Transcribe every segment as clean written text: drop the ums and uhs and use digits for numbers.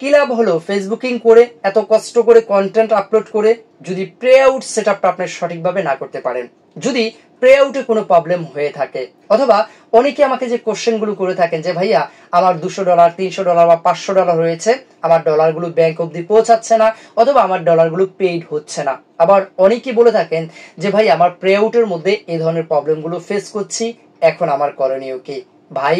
কি লাভ হলো ফেসবুকিং করে, এত কষ্ট করে কন্টেন্ট আপলোড করে, যদি প্রে আউট সেটআপটা আপনি সঠিকভাবে না করতে পারেন, যদি প্রে আউটে কোনো প্রবলেম হয়ে থাকে। অথবা অনেকে আমাকে যে কোশ্চেনগুলো করে থাকেন যে ভাইয়া আমার $200 $300 বা $500 রয়েছে, আমার ডলারগুলো ব্যাংক অবধি পৌঁছাচ্ছে না, অথবা আমার ডলারগুলো পেইড হচ্ছে না। আবার অনেকে বলে থাকেন যে ভাই আমার প্রে আউটের মধ্যে এই ধরনের প্রবলেমগুলো ফেস করছি, এখন আমার করণীয় কি? ভাই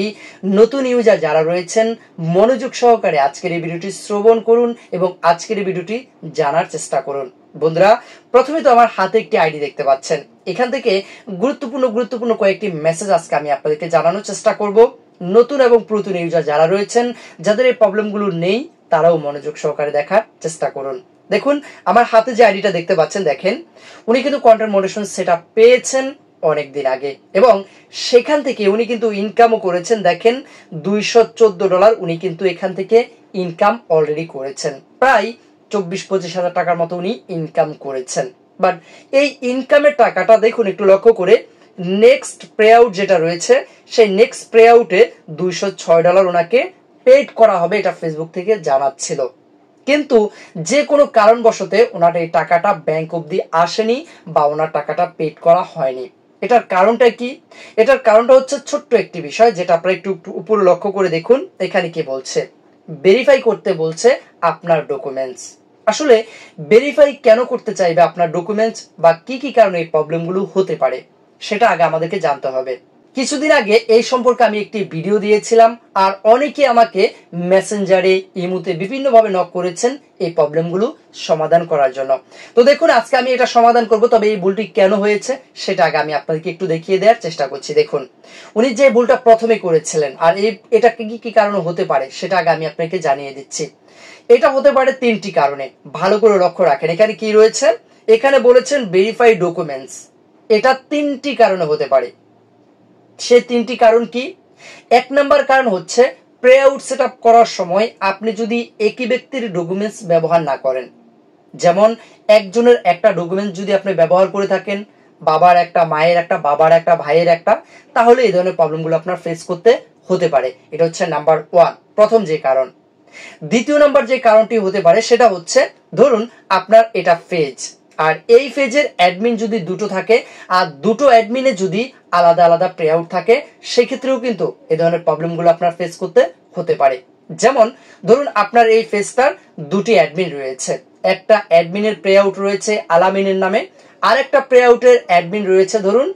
নতুন ইউজার যারা রয়েছেন মনোযোগ সহকারে আজকের এই ভিডিওটি শ্রবণ করুন এবং আজকের এই ভিডিওটি জানার চেষ্টা করুন। বন্ধুরা, প্রথমে তো আমার হাতে একটি আইডি দেখতে পাচ্ছেন, এখান থেকে গুরুত্বপূর্ণ কয়েকটি মেসেজ আজকে আমি আপনাদেরকে জানানোর চেষ্টা করব। নতুন এবং পুরাতন ইউজার যারা রয়েছেন, যাদের এই প্রবলেমগুলো নেই, তারাও মনোযোগ সহকারে দেখার চেষ্টা করুন। দেখুন আমার হাতে যে আইডিটা দেখতে পাচ্ছেন, দেখেন উনি কিন্তু কন্টেন্ট মডারেশন সেটআপ পেয়েছেন অনেকদিন আগে এবং সেখান থেকে উনি কিন্তু ইনকামও করেছেন। দেখেন $214 উনি কিন্তু এখান থেকে ইনকাম অলরেডি করেছেন, প্রায় 24-25 হাজার টাকার মতো উনি ইনকাম করেছেন। বাট এই ইনকামের টাকাটা দেখুন একটু লক্ষ্য করে, নেক্সট প্রে আউট যেটা রয়েছে সেই নেক্সট প্রে আউটে $206 ওনাকে পেড করা হবে, এটা ফেসবুক থেকে জানাচ্ছিল। কিন্তু যে কোনো কারণবশতে ওনার এই টাকাটা ব্যাংক অবধি আসেনি বা ওনার টাকাটা পেড করা হয়নি। এটার কারণটা কি? এটার কারণটা হচ্ছে ছোট্ট একটি বিষয়, যেটা আপনারা একটু উপরে লক্ষ্য করে দেখুন। এখানে কি বলছে? ভেরিফাই করতে বলছে আপনার ডকুমেন্টস। আসলে ভেরিফাই কেন করতে চাইবে আপনার ডকুমেন্টস বা কি কি কারণে এই প্রবলেমগুলো হতে পারে, সেটা আগে আমাদেরকে জানতে হবে। কিছুদিন আগে এই সম্পর্কে আমি একটি ভিডিও দিয়েছিলাম, আর অনেকে আমাকে মেসেঞ্জারে, ইমুতে বিভিন্নভাবে নক করেছেন এই প্রবলেমগুলো সমাধান করার জন্য। তো দেখুন আজকে আমি এটা সমাধান করব, তবে এই ভুলটি কেন হয়েছে সেটা আগে আমি আপনাদেরকে একটু দেখিয়ে দেওয়ার চেষ্টা করছি। দেখুন উনি যে ভুলটা প্রথমে করেছিলেন, আর এটা কি কি কারণে হতে পারে সেটা আগে আমি আপনাকে জানিয়ে দিচ্ছি। এটা হতে পারে 3টি কারণে, ভালো করে লক্ষ্য রাখেন। এখানে কি রয়েছে? এখানে বলেছেন ভেরিফাই ডকুমেন্টস। এটা 3টি কারণে হতে পারে। সে 3টি কারণ কি? 1 নাম্বার কারণ হচ্ছে প্রে আউট সেটআপ করার সময় আপনি যদি একই ব্যক্তির ডকুমেন্টস ব্যবহার না করেন, যেমন একজনের একটা ডকুমেন্টস যদি আপনি ব্যবহার করে থাকেন, বাবার একটা, মায়ের একটা, বাবার একটা, ভাইয়ের একটা, তাহলে এই ধরনের প্রবলেমগুলো আপনার ফেস করতে হতে পারে। এটা হচ্ছে নাম্বার 1, প্রথম যে কারণ। দ্বিতীয় নাম্বার যে কারণটি হতে পারে সেটা হচ্ছে, ধরুন আপনার এটা পেজ, আর এই পেজের অ্যাডমিন যদি দুটো থাকে, আর দুটো অ্যাডমিনে যদি আলাদা আলাদা প্রে আউট থাকে, সেক্ষেত্রেও কিন্তু এই ধরনের প্রবলেমগুলো আপনার ফেস করতে হতে পারে। যেমন ধরুন আপনার এই পেজটার দুটি অ্যাডমিন রয়েছে, একটা অ্যাডমিনের প্রে আউট রয়েছে আলামিনের নামে, আর একটা প্রে আউটের অ্যাডমিন রয়েছে ধরুন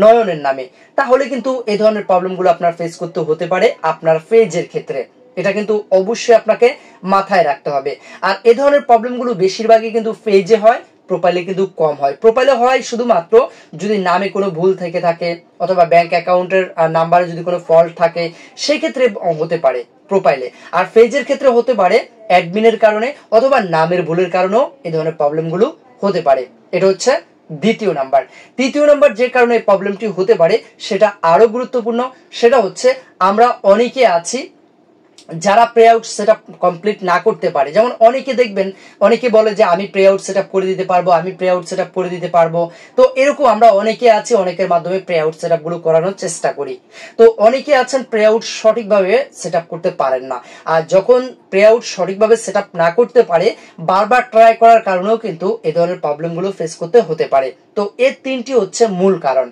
নয়নের নামে, তাহলে কিন্তু এই ধরনের প্রবলেমগুলো আপনার ফেস করতে হতে পারে আপনার পেজের ক্ষেত্রে। এটা কিন্তু অবশ্যই আপনাকে মাথায় রাখতে হবে। আর এই ধরনের প্রবলেমগুলো বেশিরভাগই কিন্তু পেজে হয়, প্রোফাইলে কিন্তু কম হয়। প্রোফাইলে হয় শুধুমাত্র যদি নামে কোনো ভুল থেকে থাকে, অথবা ব্যাংক অ্যাকাউন্টের নাম্বারে যদি কোনো ফল্ট থাকে, সেই ক্ষেত্রে হতে পারে প্রোফাইলে। আর পেজের ক্ষেত্রে হতে পারে অ্যাডমিনের কারণে অথবা নামের ভুলের কারণেও এই ধরনের প্রবলেমগুলো হতে পারে। এটা হচ্ছে দ্বিতীয় নাম্বার। তৃতীয় নাম্বার যে কারণে এই প্রবলেমটি হতে পারে সেটা আরো গুরুত্বপূর্ণ, সেটা হচ্ছে আমরা অনেকে আছি যারা প্রে আউট সেটআপ কমপ্লিট না করতে পারে। যেমন অনেকে দেখবেন, অনেকে বলে যে আমি প্রে আউট সেটআপ করে দিতে পারবো, আমি প্রে আউট সেটআপ করে দিতে পারবো। তো এরকম আমরা অনেকে আছি, অনেকের মাধ্যমে প্রে আউট সেটআপ গুলো করানোর চেষ্টা করি। তো অনেকে আছেন প্রে আউট সঠিকভাবে সেটআপ করতে পারেন না, আর যখন প্রে আউট সঠিকভাবে সেটআপ না করতে পারে, বারবার ট্রাই করার কারণেও কিন্তু এই ধরনের প্রবলেমগুলো ফেস করতে হতে পারে। তো এর 3টি হচ্ছে মূল কারণ।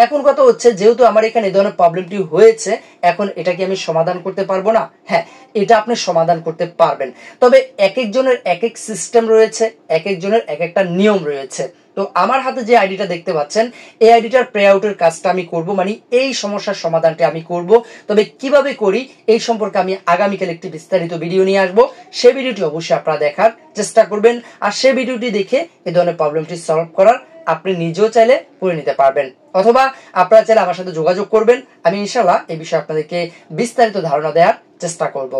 এখন কথা হচ্ছে, যেহেতু আমার এখানে এই ধরনের প্রবলেমটি হয়েছে, এখন এটা কি আমি সমাধান করতে পারবো না? হ্যাঁ, এটা আপনি সমাধান করতে পারবেন, তবে এক একজনের এক এক সিস্টেম রয়েছে, এক একজনের এক একটা নিয়ম রয়েছে। তো আমার হাতে যে আইডিটা দেখতে পাচ্ছেন, এই আইডিটার প্রে আউটের কাজটা আমি করব, মানে এই সমস্যার সমাধানটা আমি করব। তবে কিভাবে করি এই সম্পর্কে আমি আগামীকাল একটি বিস্তারিত ভিডিও নিয়ে আসবো, সেই ভিডিওটি অবশ্যই আপনারা দেখার চেষ্টা করবেন। আর সেই ভিডিওটি দেখে এই ধরনের প্রবলেমটি সলভ করার আপনি নিজেও চাইলে করে নিতে পারবেন, অথবা আপনারা চাইলে আমার সাথে যোগাযোগ করবেন। আমি ইনশাআল্লাহ এই বিষয়ে আপনাদেরকে বিস্তারিত ধারণা দেওয়ার চেষ্টা করব।